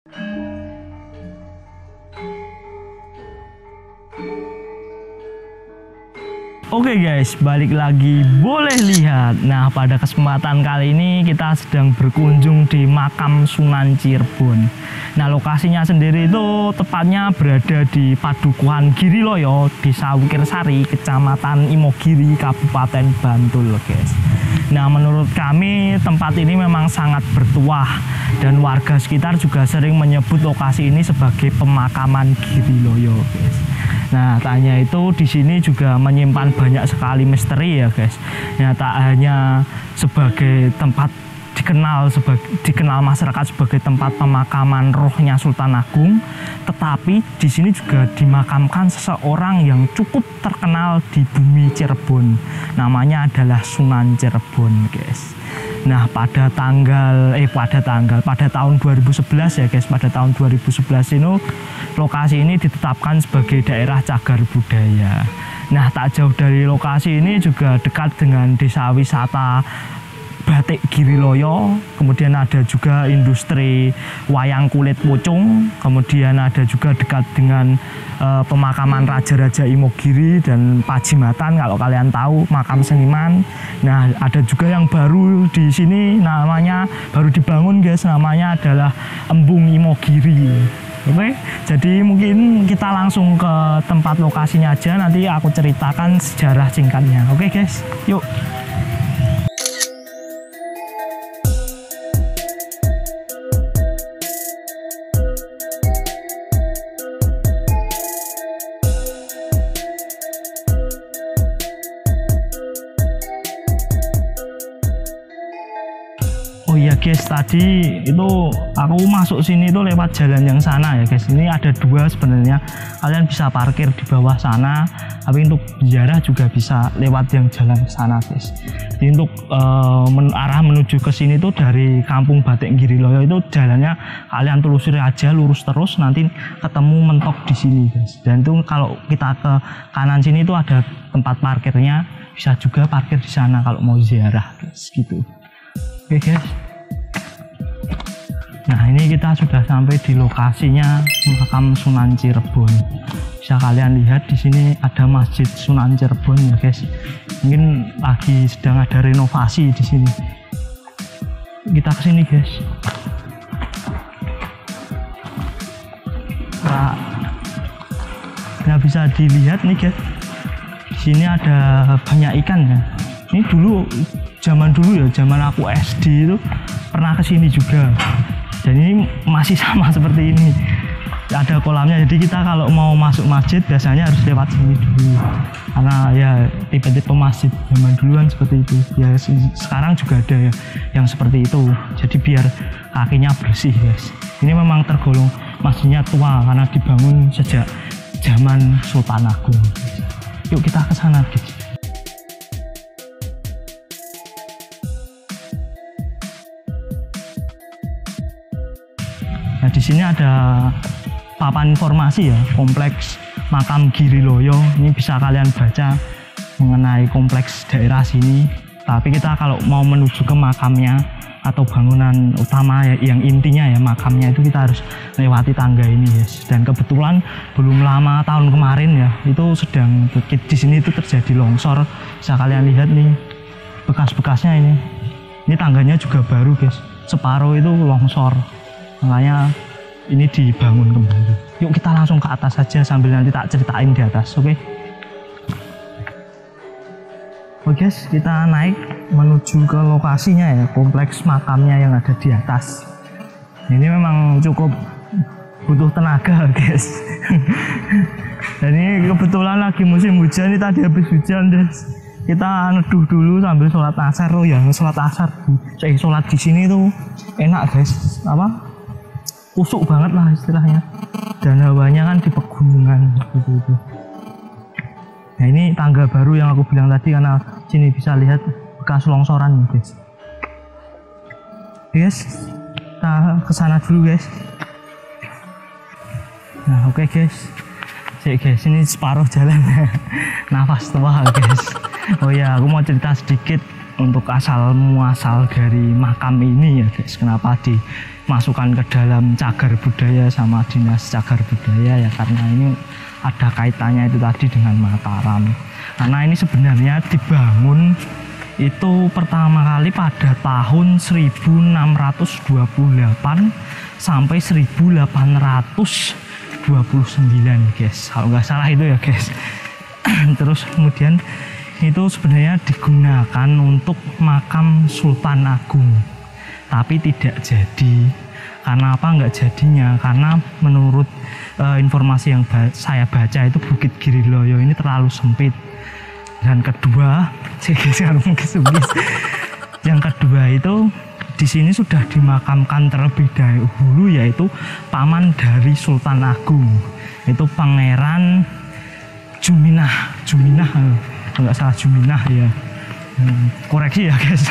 Oke guys, balik lagi boleh lihat. Nah, pada kesempatan kali ini kita sedang berkunjung di makam Sunan Cirebon. Nah, lokasinya sendiri itu tepatnya berada di Padukuhan Giriloyo, Desa Wikirsari, Kecamatan Imogiri, Kabupaten Bantul guys. Nah, menurut kami tempat ini memang sangat bertuah dan warga sekitar juga sering menyebut lokasi ini sebagai pemakaman Giriloyo guys. Nah, tak hanya itu, di sini juga menyimpan banyak sekali misteri ya guys. Ya, tak hanya sebagai tempat dikenal masyarakat sebagai tempat pemakaman rohnya Sultan Agung, tetapi di sini juga dimakamkan seseorang yang cukup terkenal di bumi Cirebon. Namanya adalah Sunan Cirebon guys. Nah, pada tahun 2011 ya guys, pada tahun 2011 ini lokasi ini ditetapkan sebagai daerah cagar budaya. Nah, tak jauh dari lokasi ini juga dekat dengan desa wisata Batik Giriloyo, kemudian ada juga industri wayang kulit pucung, kemudian ada juga dekat dengan pemakaman Raja-Raja Imogiri dan Pajimatan kalau kalian tahu, makam seniman. Nah, ada juga yang baru di sini namanya baru dibangun guys, namanya adalah Embung Imogiri. Oke, jadi mungkin kita langsung ke tempat lokasinya aja, nanti aku ceritakan sejarah singkatnya. Oke guys, yuk. Oh iya guys, tadi itu aku masuk sini itu lewat jalan yang sana ya guys. Ini ada dua sebenarnya. Kalian bisa parkir di bawah sana, tapi untuk ziarah juga bisa lewat yang jalan ke sana guys. Jadi untuk arah menuju ke sini itu dari Kampung Batik Giriloyo itu jalannya kalian telusuri aja lurus terus, nanti ketemu mentok di sini guys. Dan itu kalau kita ke kanan sini itu ada tempat parkirnya, bisa juga parkir di sana kalau mau ziarah guys gitu. Oke guys. Nah, ini kita sudah sampai di lokasinya makam Sunan Cirebon. Bisa kalian lihat di sini ada Masjid Sunan Cirebon ya guys. Mungkin lagi sedang ada renovasi di sini. Kita ke sini guys. Nah, bisa dilihat nih guys. Di sini ada banyak ikan ya. Ini dulu zaman aku SD itu pernah kesini juga. Dan ini masih sama seperti ini. Ada kolamnya. Jadi kita kalau mau masuk masjid biasanya harus lewat sini dulu. Karena ya tipe-tipe masjid zaman dulu kan seperti itu. Ya sekarang juga ada ya yang seperti itu. Jadi biar kakinya bersih guys. Ini memang tergolong masjidnya tua karena dibangun sejak zaman Sultan Agung. Yuk kita ke sana guys. Nah, di sini ada papan informasi ya, kompleks makam Giriloyo. Ini bisa kalian baca mengenai kompleks daerah sini. Tapi kita kalau mau menuju ke makamnya atau bangunan utama ya, yang intinya ya makamnya itu kita harus lewati tangga ini guys. Dan kebetulan belum lama tahun kemarin ya, itu sedang di sini itu terjadi longsor. Bisa kalian lihat nih bekas-bekasnya ini. Ini tangganya juga baru guys. Separuh itu longsor. Makanya ini dibangun kembali. Yuk kita langsung ke atas saja sambil nanti tak ceritain di atas, oke? Oke guys, kita naik menuju ke lokasinya ya, kompleks makamnya yang ada di atas. Ini memang cukup butuh tenaga guys. Dan ini kebetulan lagi musim hujan, ini tadi habis hujan guys. Kita neduh dulu sambil sholat asar. Oh ya, sholat asar, sholat di sini tuh enak guys. Apa? Kusuk banget lah istilahnya, dan hawanya kan di pegunungan gitu. Nah, ini tangga baru yang aku bilang tadi karena sini bisa lihat bekas longsoran guys. Guys, kita kesana dulu guys. Nah oke guys, guys ini separuh jalan. Nafas tua guys. Oh ya, aku mau cerita sedikit untuk asal muasal dari makam ini ya guys, kenapa dimasukkan ke dalam cagar budaya sama dinas cagar budaya ya, karena ini ada kaitannya itu tadi dengan Mataram. Karena ini sebenarnya dibangun itu pertama kali pada tahun 1628 sampai 1829 guys, kalau nggak salah itu ya guys. Terus kemudian itu sebenarnya digunakan untuk makam Sultan Agung, tapi tidak jadi. Karena apa nggak jadinya? Karena menurut informasi yang saya baca itu Bukit Giriloyo ini terlalu sempit. Dan kedua, yang kedua itu di sini sudah dimakamkan terlebih dahulu, yaitu paman dari Sultan Agung, itu Pangeran Juminah, nggak salah Juminah ya. Koreksi ya guys,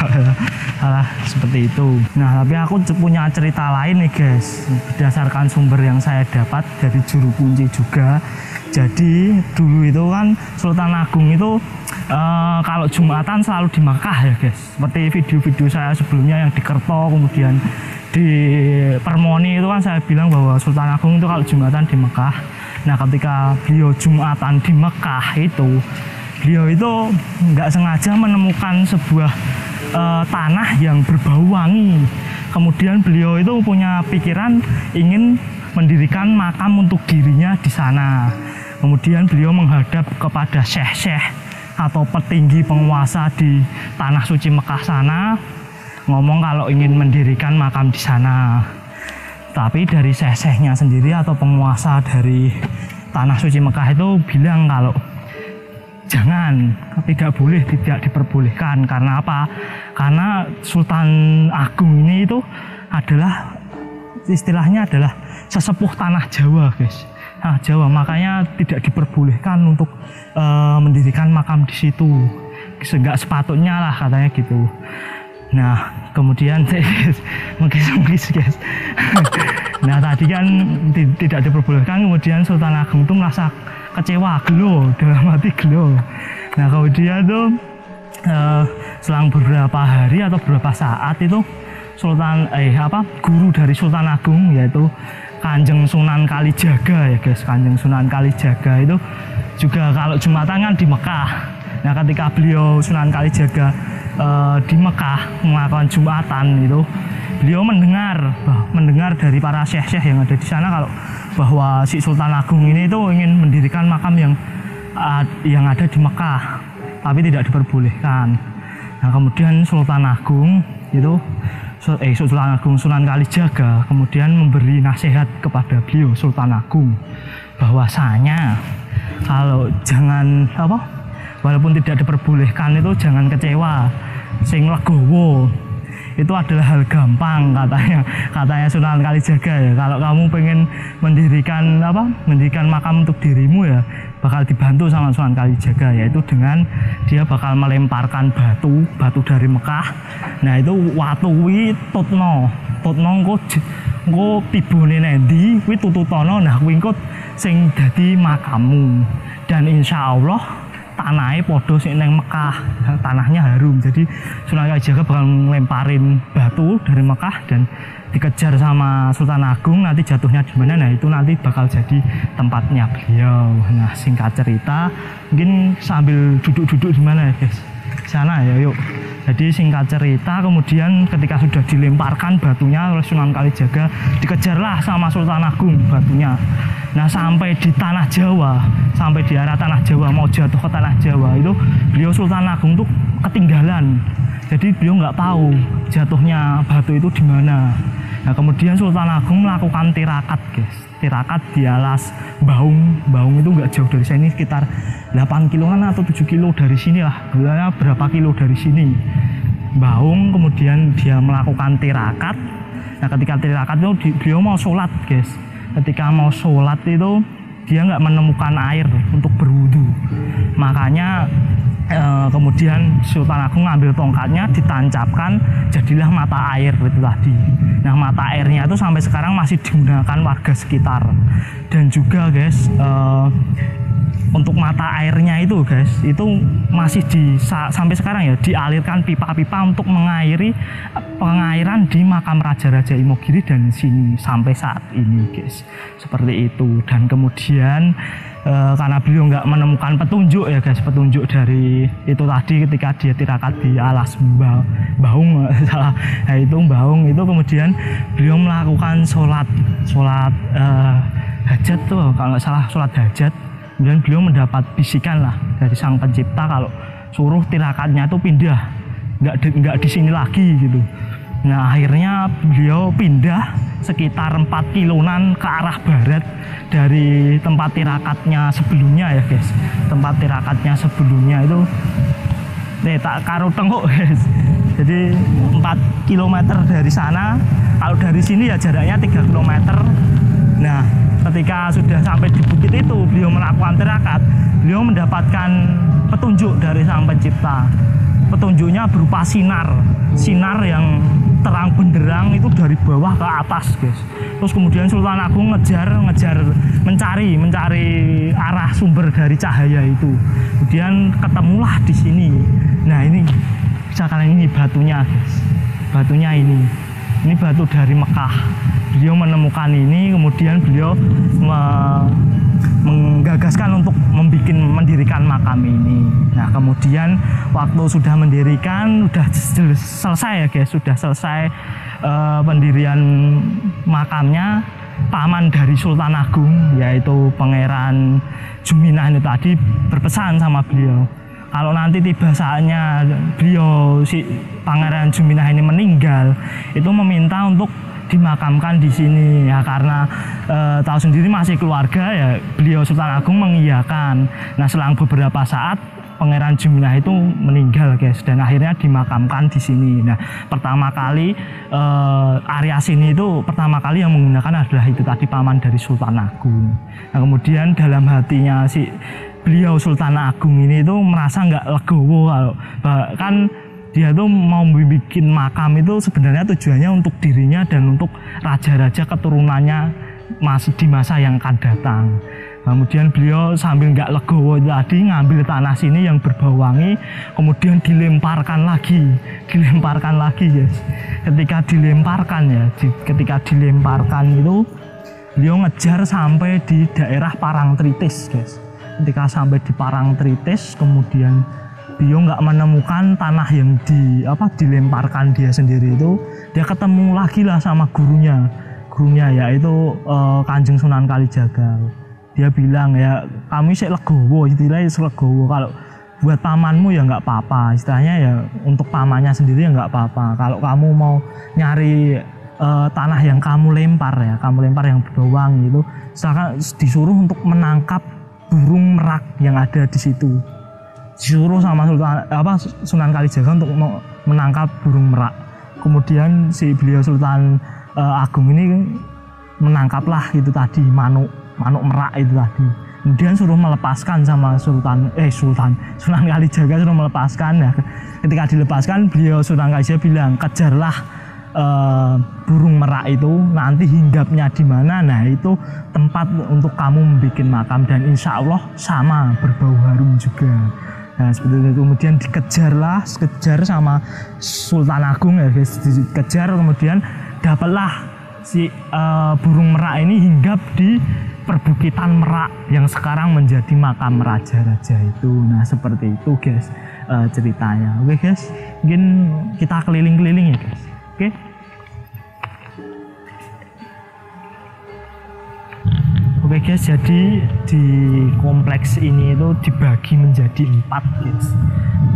salah seperti itu. Nah, tapi aku punya cerita lain nih guys, berdasarkan sumber yang saya dapat dari juru kunci juga. Jadi dulu itu kan Sultan Agung itu kalau Jumatan selalu di Mekah ya guys, seperti video-video saya sebelumnya yang di Kerto, kemudian di Permoni itu kan saya bilang bahwa Sultan Agung itu kalau Jumatan di Mekah. Nah, ketika beliau Jumatan di Mekah itu, beliau itu nggak sengaja menemukan sebuah tanah yang berbau wangi. Kemudian beliau itu punya pikiran ingin mendirikan makam untuk dirinya di sana. Kemudian beliau menghadap kepada syekh-syekh atau petinggi penguasa di tanah suci Mekah sana, ngomong kalau ingin mendirikan makam di sana. Tapi dari syekh-syekhnya sendiri atau penguasa dari tanah suci Mekah itu bilang kalau jangan, tidak boleh, tidak diperbolehkan. Karena apa? Karena Sultan Agung ini itu adalah istilahnya adalah sesepuh tanah Jawa guys, tanah Jawa, makanya tidak diperbolehkan untuk mendirikan makam di situ, nggak sepatutnya lah katanya gitu. Nah, kemudian mungkin guys. Nah, tadi kan tidak diperbolehkan, kemudian Sultan Agung itu merasa kecewa, gelo, dalam hati gelo. Nah, kemudian tuh selang beberapa hari atau beberapa saat itu guru dari Sultan Agung yaitu Kanjeng Sunan Kalijaga ya guys. Kanjeng Sunan Kalijaga itu juga kalau Jumatan kan di Mekah. Nah, ketika beliau Sunan Kalijaga di Mekah melakukan Jumatan itu, beliau mendengar dari para syekh-syekh yang ada di sana kalau bahwa si Sultan Agung ini itu ingin mendirikan makam yang ada di Mekah, tapi tidak diperbolehkan. Nah, kemudian Sultan Agung itu Sultan Agung Sunan Kalijaga kemudian memberi nasihat kepada beliau Sultan Agung bahwasanya kalau walaupun tidak diperbolehkan itu jangan kecewa, sing legowo itu adalah hal gampang, katanya Sunan Kalijaga ya. Kalau kamu pengen mendirikan makam untuk dirimu ya bakal dibantu sama Sunan Kalijaga, yaitu dengan dia bakal melemparkan batu dari Mekah. Nah, itu watu kuwi tutno engko tibone nendi kuwi tututono. Nah, kuwi engko sing dadi makammu, dan insya Allah tanahnya podo sing neng Mekah, tanahnya harum. Jadi Sunan Kalijaga bakal ngelemparin batu dari Mekah dan dikejar sama Sultan Agung, nanti jatuhnya di mana, nah itu nanti bakal jadi tempatnya beliau. Nah, singkat cerita, mungkin sambil duduk-duduk di mana ya guys, sana ya yuk. Jadi singkat cerita, kemudian ketika sudah dilemparkan batunya oleh Sunan Kalijaga, dikejarlah sama Sultan Agung batunya. Nah, sampai di tanah Jawa, sampai di arah tanah Jawa, mau jatuh ke tanah Jawa itu, beliau Sultan Agung tuh ketinggalan. Jadi beliau nggak tahu jatuhnya batu itu di mana. Nah, kemudian Sultan Agung melakukan tirakat guys, tirakat di alas Baung itu nggak jauh dari sini, sekitar 8 kiloan atau 7 kilo dari sini lah, berapa kilo dari sini Baung. Kemudian dia melakukan tirakat. Nah, ketika tirakat itu beliau mau sholat guys. Ketika mau sholat itu dia nggak menemukan air untuk berwudu, makanya kemudian Sultan Agung ngambil tongkatnya, ditancapkan, jadilah mata air itu tadi. Nah, mata airnya itu sampai sekarang masih digunakan warga sekitar. Dan juga guys, untuk mata airnya itu guys, itu masih sampai sekarang ya dialirkan pipa-pipa untuk mengairi pengairan di makam Raja-Raja Imogiri dan sini sampai saat ini guys, seperti itu. Dan kemudian karena beliau nggak menemukan petunjuk ya guys, petunjuk dari itu tadi ketika dia tirakat di alas Baung salah, nah, itu Baung itu, kemudian beliau melakukan sholat hajat tuh kalau nggak salah, sholat hajat. Kemudian beliau mendapat bisikan lah dari Sang Pencipta kalau suruh tirakatnya itu pindah, nggak di sini lagi gitu. Nah akhirnya beliau pindah sekitar 4 kiloan ke arah barat dari tempat tirakatnya sebelumnya ya guys. Tempat tirakatnya sebelumnya itu tak karo tengok guys. Jadi 4 km dari sana, kalau dari sini ya jaraknya 3 km. Nah ketika sudah sampai di bukit itu, beliau melakukan tirakat, beliau mendapatkan petunjuk dari Sang Pencipta. Petunjuknya berupa sinar yang terang benderang itu dari bawah ke atas guys. Terus kemudian Sultan Agung mencari arah sumber dari cahaya itu. Kemudian ketemulah di sini. Nah ini bisa kalian, ini batunya guys, batunya ini batu dari Mekah. Beliau menemukan ini, kemudian beliau menggagaskan untuk mendirikan makam ini. Nah kemudian waktu sudah mendirikan, sudah selesai ya guys, sudah selesai pendirian makamnya, paman dari Sultan Agung yaitu Pangeran Juminah ini tadi berpesan sama beliau, kalau nanti tiba saatnya beliau si Pangeran Juminah ini meninggal, itu meminta untuk dimakamkan di sini ya, karena tahu sendiri masih keluarga ya, beliau Sultan Agung mengiyakan. Nah selang beberapa saat Pangeran Juminah itu meninggal guys, dan akhirnya dimakamkan di sini. Nah pertama kali area sini itu pertama kali yang menggunakan adalah itu tadi paman dari Sultan Agung. Nah kemudian dalam hatinya si beliau Sultan Agung ini itu merasa nggak legowo kalau kan dia tuh mau bikin makam itu sebenarnya tujuannya untuk dirinya dan untuk raja-raja keturunannya di masa yang akan datang. Kemudian beliau sambil nggak legowo tadi ngambil tanah sini yang berbau wangi, kemudian dilemparkan lagi guys. Ketika dilemparkan itu beliau ngejar sampai di daerah Parangtritis guys. Ketika sampai di Parangtritis, kemudian beliau nggak menemukan tanah yang dilemparkan dia sendiri itu, dia ketemu lagi lah sama gurunya yaitu Kanjeng Sunan Kalijaga. Dia bilang ya, kamu sih legowo, istilahnya legowo, kalau buat pamanmu ya nggak apa-apa, istilahnya ya untuk pamannya sendiri ya nggak apa-apa. Kalau kamu mau nyari tanah yang kamu lempar yang berbau wangi itu, disuruh untuk menangkap burung merak yang ada di situ. Disuruh sama Sunan Kalijaga untuk menangkap burung merak. Kemudian si beliau Sultan Agung ini menangkaplah itu tadi manuk merak itu tadi. Kemudian suruh melepaskan sama Sunan Kalijaga, suruh melepaskan ya. Ketika dilepaskan, beliau Sunan Kalijaga bilang, kejarlah burung merak itu, nanti hinggapnya di mana, nah itu tempat untuk kamu membuat makam, dan insya Allah sama berbau harum juga. Nah seperti itu. Kemudian dikejar sama Sultan Agung ya guys, dikejar, kemudian dapatlah si burung merak ini hinggap di perbukitan Merak yang sekarang menjadi makam raja-raja itu. Nah seperti itu guys ceritanya. Oke guys, mungkin kita keliling-keliling ya guys. Oke guys, jadi di kompleks ini itu dibagi menjadi 4 guys.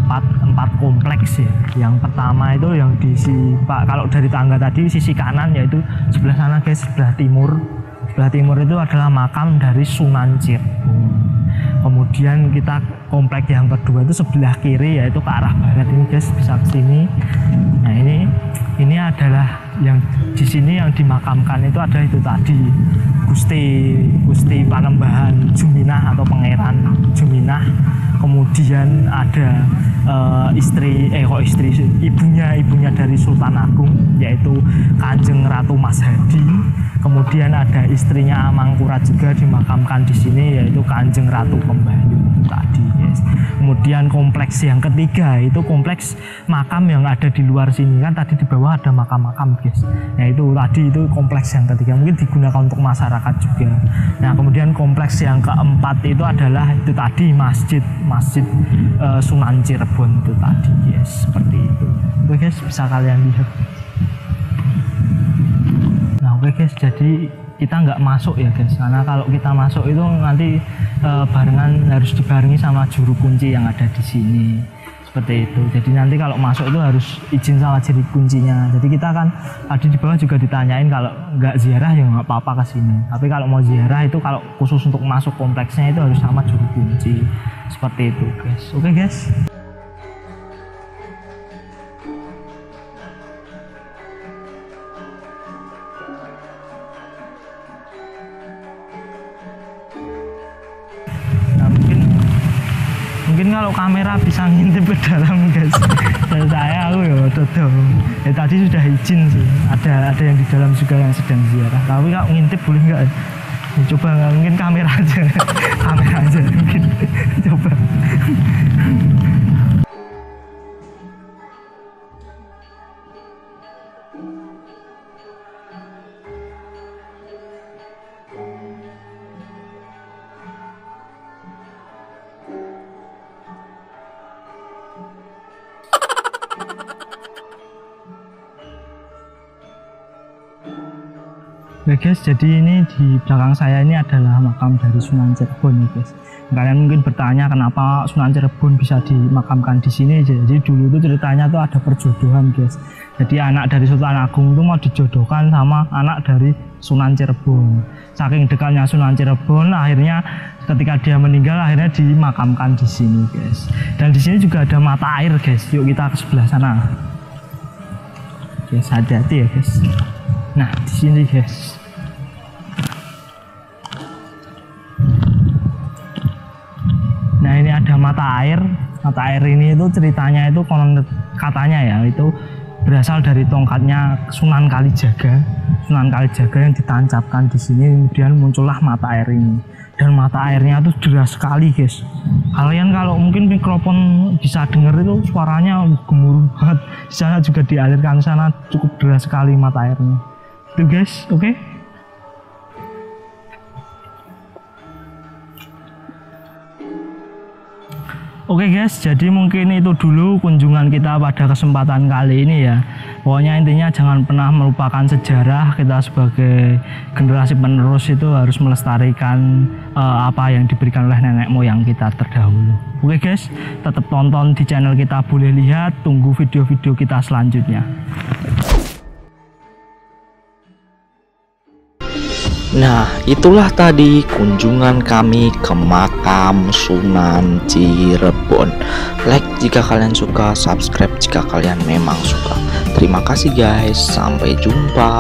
4 kompleks ya. Yang pertama itu yang kalau dari tangga tadi sisi kanan, yaitu sebelah sana guys, sebelah timur. Sebelah timur itu adalah makam dari Sunan Cirebon. Kemudian kita kompleks yang kedua itu sebelah kiri, yaitu ke arah barat ini guys, bisa ke sini. Nah ini adalah yang di sini yang dimakamkan itu ada itu tadi Gusti Panembahan Juminah atau Pangeran Juminah. Kemudian ada ibunya dari Sultan Agung, yaitu Kanjeng Ratu Mas Hadi. Kemudian ada istrinya Amangkurat juga dimakamkan di sini, yaitu Kanjeng Ratu Pembayu tadi, guys. Kemudian kompleks yang ketiga itu kompleks makam yang ada di luar sini, kan tadi di bawah ada makam-makam, guys. Nah itu tadi itu kompleks yang ketiga, mungkin digunakan untuk masyarakat juga. Nah kemudian kompleks yang keempat itu adalah itu tadi masjid Sunan Cirebon itu tadi, guys, seperti itu. Oke guys, bisa kalian lihat. Nah oke guys, jadi kita nggak masuk ya guys, karena kalau kita masuk itu nanti barengan harus dibarengi sama juru kunci yang ada di sini, seperti itu. Jadi nanti kalau masuk itu harus izin sama juru kuncinya. Jadi kita kan tadi di bawah juga ditanyain kalau nggak ziarah ya nggak apa-apa ke sini. Tapi kalau mau ziarah itu kalau khusus untuk masuk kompleksnya itu harus sama juru kunci, seperti itu guys. Oke guys. Mungkin kalau kamera bisa ngintip ke dalam guys. Dan aku ya dodong. Ya tadi sudah izin sih. Ada yang di dalam juga yang sedang ziarah. Tapi kalau ngintip boleh nggak? Ya, coba mungkin kamera aja. Kamera aja mungkin. Coba. Ya guys, jadi ini di belakang saya ini adalah makam dari Sunan Cirebon ya guys. Kalian mungkin bertanya kenapa Sunan Cirebon bisa dimakamkan di sini. Jadi dulu itu ceritanya tuh ada perjodohan guys. Jadi anak dari Sultan Agung itu mau dijodohkan sama anak dari Sunan Cirebon. Saking dekatnya Sunan Cirebon, akhirnya ketika dia meninggal akhirnya dimakamkan di sini guys. Dan di sini juga ada mata air guys. Yuk kita ke sebelah sana. Guys, hati-hati ya guys. Nah, di sini guys. Nah, ini ada mata air. Mata air ini itu ceritanya itu konon katanya ya, itu berasal dari tongkatnya Sunan Kalijaga. Sunan Kalijaga yang ditancapkan di sini, kemudian muncullah mata air ini. Dan mata airnya itu deras sekali, guys. Kalian kalau mungkin mikrofon bisa dengar itu suaranya gemuruh banget. Di sana juga dialirkan ke sana, cukup deras sekali mata airnya. Itu guys, oke? Oke guys, jadi mungkin itu dulu kunjungan kita pada kesempatan kali ini ya. Pokoknya intinya jangan pernah melupakan sejarah. Kita sebagai generasi penerus itu harus melestarikan apa yang diberikan oleh nenek moyang kita terdahulu. Oke guys, tetap tonton di channel kita Boleh Lihat. Tunggu video-video kita selanjutnya. Nah, itulah tadi kunjungan kami ke makam Sunan Cirebon. Like jika kalian suka, subscribe jika kalian memang suka. Terima kasih guys, sampai jumpa.